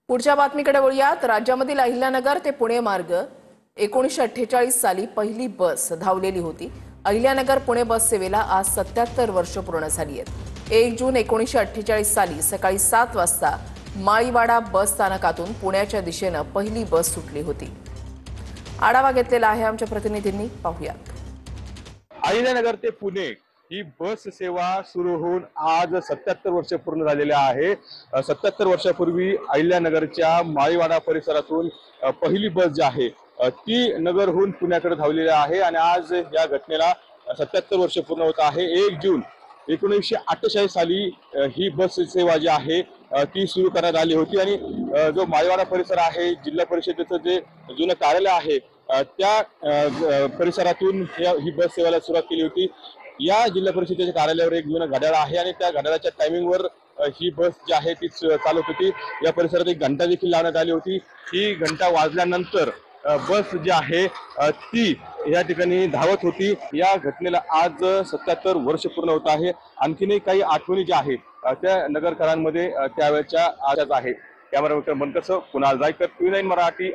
पुढच्या बातमीकडे वळूयात। राज्यामधील अहिल्यानगर ते पुणे मार्ग 1948 साली पहिली बस धावलेली होती। अहिल्यानगर पुणे बस सेवेला आज 77 वर्ष पूर्ण झाली आहेत। 1 जून 1948 साली सकाळी 7 वाजता माळीवाडा बस स्थानकातून पुण्याच्या दिशेने पहिली बस सुटली होती। आढावा घेतलेला आहे आमच्या प्रतिनिधींनी, पाहूयात। अहिल्यानगर ते पुणे ही बस सेवा सुरू होऊन आज 77 वर्ष पूर्ण झालेले आहे। 77 वर्षापूर्वी अहिल्यानगरच्या माळीवाडा परिसरातून पहिली बस जी आहे ती नगरहून पुण्याकडे धावलेली आहे आणि आज या घटनेला 77 वर्ष पूर्ण होत आहे। 1 जून 1948 साली ही बस सेवा जी आहे ती सुरू करण्यात आली होती आणि जो माळीवाडा परिसर आहे, जिल्हा परिषदेचं जे जुनं कार्यालय आहे त्या परिसरातून ही बस सेवेला सुरुवात केली होती। या जिल्हा परिषदेच्या कार्यालयावर एक जुनं घड्याळ आहे आणि त्या घड्याळाच्या टायमिंगवर ही बस जी आहे ती चालत होती। या परिसरात एक घंटा देखील लावण्यात आली होती। ही घंटा वाजल्यानंतर बस जी आहे ती या ठिकाणी धावत होती। या घटनेला आज 77 वर्ष पूर्ण होत आहे। आणखीनही काही आठवणी ज्या आहेत त्या नगरकरांमध्ये त्यावेळेच्या आजच आहे। कॅमेरामॅन मनकसह कुणाल जायकर, TV9 मराठी।